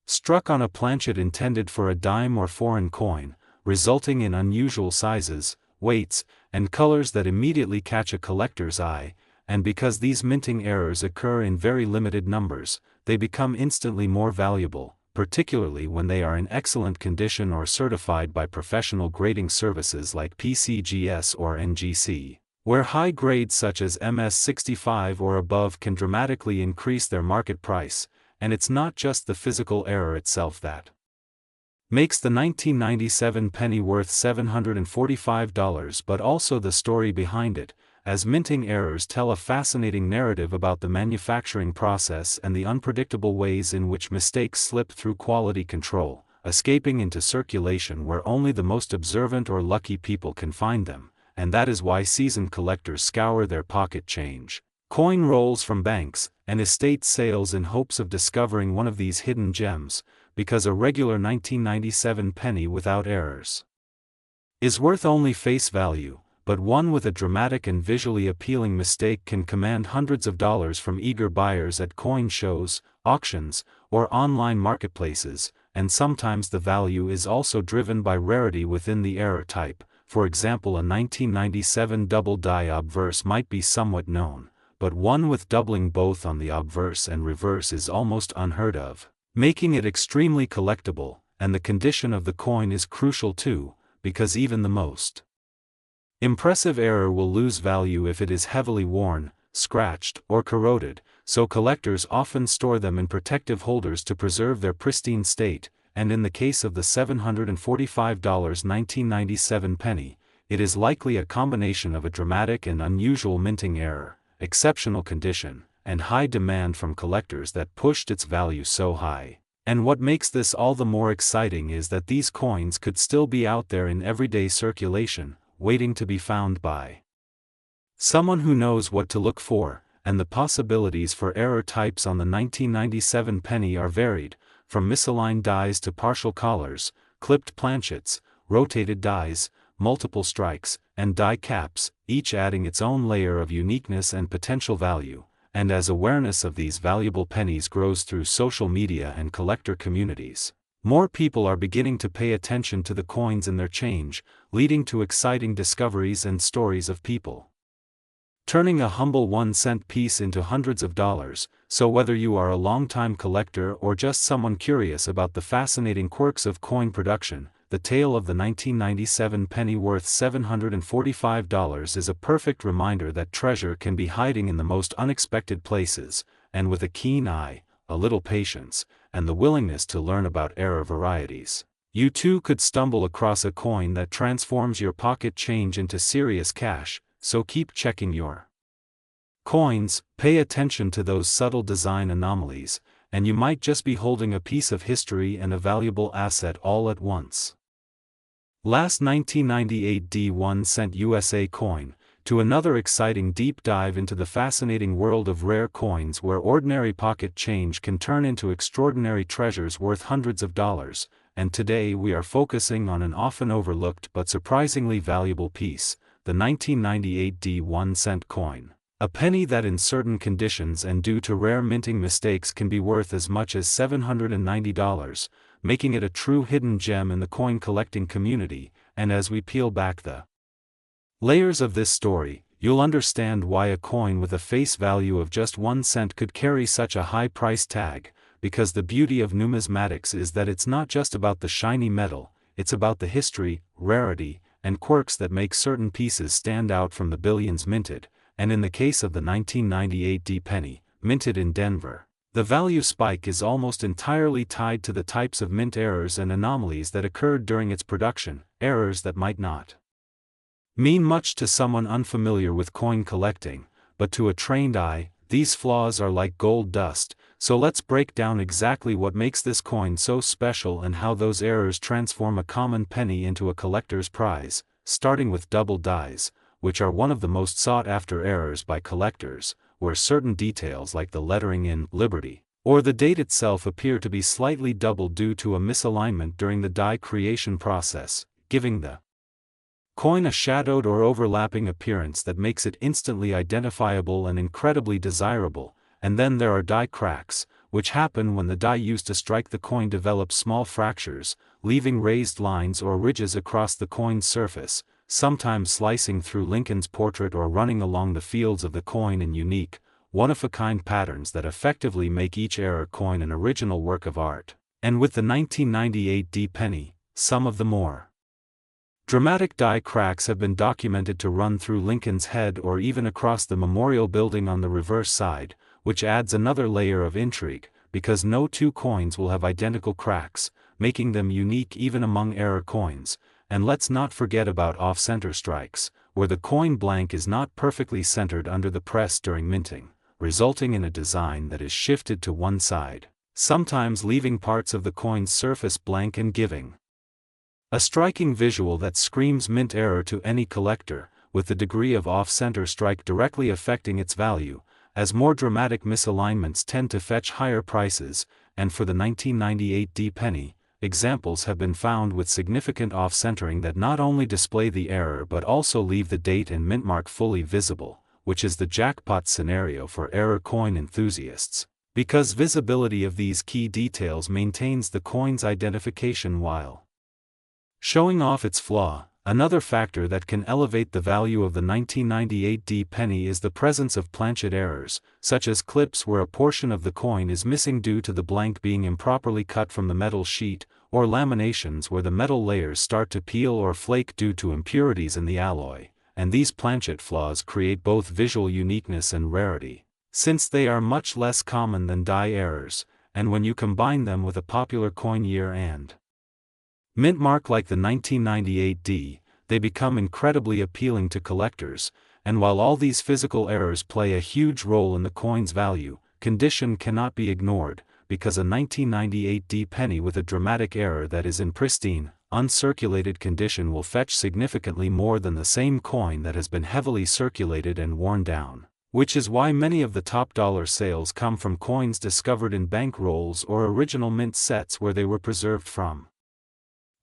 struck on a planchet intended for a dime or foreign coin, resulting in unusual sizes, weights, and colors that immediately catch a collector's eye, and because these minting errors occur in very limited numbers, they become instantly more valuable, particularly when they are in excellent condition or certified by professional grading services like PCGS or NGC, where high grades such as MS65 or above can dramatically increase their market price. And it's not just the physical error itself that makes the 1997 penny worth $745, but also the story behind it, as minting errors tell a fascinating narrative about the manufacturing process and the unpredictable ways in which mistakes slip through quality control, escaping into circulation where only the most observant or lucky people can find them, and that is why seasoned collectors scour their pocket change, coin rolls from banks, and estate sales in hopes of discovering one of these hidden gems, because a regular 1997 penny without errors is worth only face value, but one with a dramatic and visually appealing mistake can command hundreds of dollars from eager buyers at coin shows, auctions, or online marketplaces, and sometimes the value is also driven by rarity within the error type. For example, a 1997 double die obverse might be somewhat known, but one with doubling both on the obverse and reverse is almost unheard of, making it extremely collectible, and the condition of the coin is crucial too, because even the most impressive error will lose value if it is heavily worn, scratched, or corroded, so collectors often store them in protective holders to preserve their pristine state, and in the case of the $745 1997 penny, it is likely a combination of a dramatic and unusual minting error, exceptional condition, and high demand from collectors that pushed its value so high. And what makes this all the more exciting is that these coins could still be out there in everyday circulation, waiting to be found by someone who knows what to look for, and the possibilities for error types on the 1997 penny are varied, from misaligned dies to partial collars, clipped planchets, rotated dies, multiple strikes, and die caps, each adding its own layer of uniqueness and potential value. And as awareness of these valuable pennies grows through social media and collector communities, more people are beginning to pay attention to the coins in their change, leading to exciting discoveries and stories of people turning a humble 1-cent piece into hundreds of dollars. So whether you are a long-time collector or just someone curious about the fascinating quirks of coin production, the tale of the 1997 penny worth $745 is a perfect reminder that treasure can be hiding in the most unexpected places, and with a keen eye, a little patience, and the willingness to learn about error varieties, you too could stumble across a coin that transforms your pocket change into serious cash. So keep checking your coins, pay attention to those subtle design anomalies, and you might just be holding a piece of history and a valuable asset all at once. Last 1998 D1 cent USA coin, to another exciting deep dive into the fascinating world of rare coins where ordinary pocket change can turn into extraordinary treasures worth hundreds of dollars, and today we are focusing on an often overlooked but surprisingly valuable piece, the 1998 D1 cent coin. A penny that in certain conditions and due to rare minting mistakes can be worth as much as $790, making it a true hidden gem in the coin collecting community. And as we peel back the layers of this story, you'll understand why a coin with a face value of just 1 cent could carry such a high price tag, because the beauty of numismatics is that it's not just about the shiny metal, it's about the history, rarity, and quirks that make certain pieces stand out from the billions minted. And in the case of the 1998 D penny, minted in Denver, the value spike is almost entirely tied to the types of mint errors and anomalies that occurred during its production, errors that might not mean much to someone unfamiliar with coin collecting, but to a trained eye, these flaws are like gold dust. So let's break down exactly what makes this coin so special and how those errors transform a common penny into a collector's prize, starting with double dies, which are one of the most sought-after errors by collectors, where certain details like the lettering in Liberty or the date itself appear to be slightly doubled due to a misalignment during the die creation process, giving the coin a shadowed or overlapping appearance that makes it instantly identifiable and incredibly desirable. And then there are die cracks, which happen when the die used to strike the coin develops small fractures, leaving raised lines or ridges across the coin's surface, sometimes slicing through Lincoln's portrait or running along the fields of the coin in unique, one-of-a-kind patterns that effectively make each error coin an original work of art. And with the 1998 D penny, some of the more dramatic die cracks have been documented to run through Lincoln's head or even across the memorial building on the reverse side, which adds another layer of intrigue, because no two coins will have identical cracks, making them unique even among error coins. And let's not forget about off-center strikes, where the coin blank is not perfectly centered under the press during minting, resulting in a design that is shifted to one side, sometimes leaving parts of the coin's surface blank and giving a striking visual that screams mint error to any collector, with the degree of off-center strike directly affecting its value, as more dramatic misalignments tend to fetch higher prices. And for the 1998 D penny, examples have been found with significant off-centering that not only display the error but also leave the date and mint mark fully visible, which is the jackpot scenario for error coin enthusiasts, because visibility of these key details maintains the coin's identification while showing off its flaw. Another factor that can elevate the value of the 1998 D penny is the presence of planchet errors, such as clips where a portion of the coin is missing due to the blank being improperly cut from the metal sheet, or laminations where the metal layers start to peel or flake due to impurities in the alloy. And these planchet flaws create both visual uniqueness and rarity, since they are much less common than die errors, and when you combine them with a popular coin year and mint mark like the 1998 D, they become incredibly appealing to collectors. And while all these physical errors play a huge role in the coin's value, condition cannot be ignored, because a 1998 D penny with a dramatic error that is in pristine, uncirculated condition will fetch significantly more than the same coin that has been heavily circulated and worn down, which is why many of the top dollar sales come from coins discovered in bank rolls or original mint sets where they were preserved from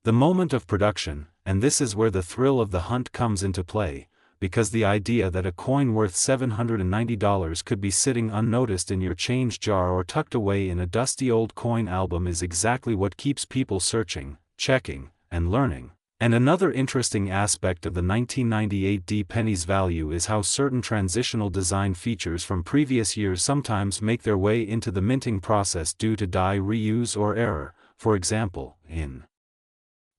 the moment of production. And this is where the thrill of the hunt comes into play, because the idea that a coin worth $790 could be sitting unnoticed in your change jar or tucked away in a dusty old coin album is exactly what keeps people searching, checking, and learning. And another interesting aspect of the 1998 D penny's value is how certain transitional design features from previous years sometimes make their way into the minting process due to die reuse or error. For example, in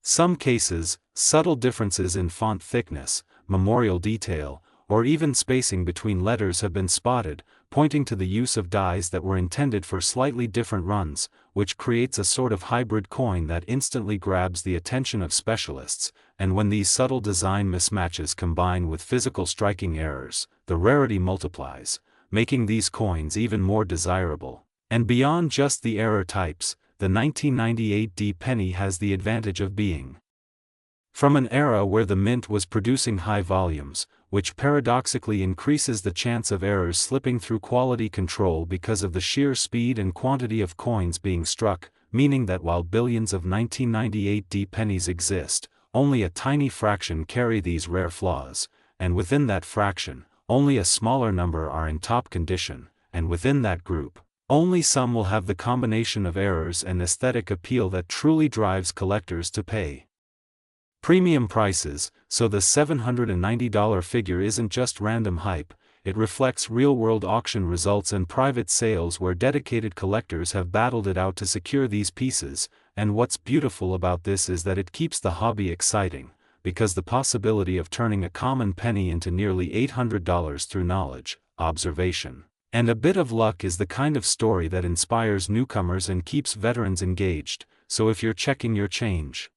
some cases, subtle differences in font thickness, memorial detail, or even spacing between letters have been spotted, pointing to the use of dies that were intended for slightly different runs, which creates a sort of hybrid coin that instantly grabs the attention of specialists. And when these subtle design mismatches combine with physical striking errors, the rarity multiplies, making these coins even more desirable. And beyond just the error types, the 1998 D penny has the advantage of being from an era where the mint was producing high volumes, which paradoxically increases the chance of errors slipping through quality control because of the sheer speed and quantity of coins being struck, meaning that while billions of 1998 D pennies exist, only a tiny fraction carry these rare flaws, and within that fraction, only a smaller number are in top condition, and within that group, only some will have the combination of errors and aesthetic appeal that truly drives collectors to pay premium prices. So the $790 figure isn't just random hype, it reflects real-world auction results and private sales where dedicated collectors have battled it out to secure these pieces. And what's beautiful about this is that it keeps the hobby exciting, because the possibility of turning a common penny into nearly $800 through knowledge, observation, and a bit of luck is the kind of story that inspires newcomers and keeps veterans engaged. So if you're checking your change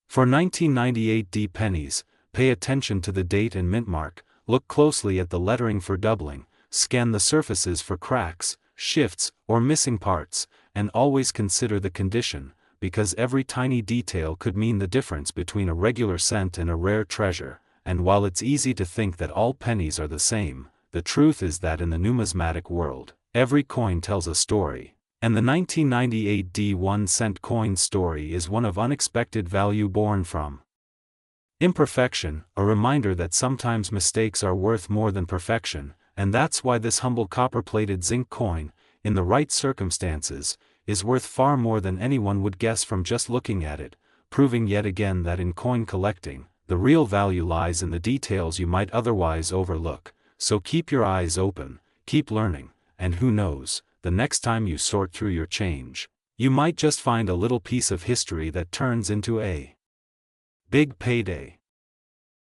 for 1998 D pennies, pay attention to the date and mint mark, look closely at the lettering for doubling, scan the surfaces for cracks, shifts, or missing parts, and always consider the condition, because every tiny detail could mean the difference between a regular cent and a rare treasure. and while it's easy to think that all pennies are the same, the truth is that in the numismatic world, every coin tells a story. And the 1998 D1 cent coin story is one of unexpected value born from imperfection, a reminder that sometimes mistakes are worth more than perfection, and that's why this humble copper-plated zinc coin, in the right circumstances, is worth far more than anyone would guess from just looking at it, proving yet again that in coin collecting, the real value lies in the details you might otherwise overlook. So keep your eyes open, keep learning, and who knows, the next time you sort through your change, you might just find a little piece of history that turns into a big payday.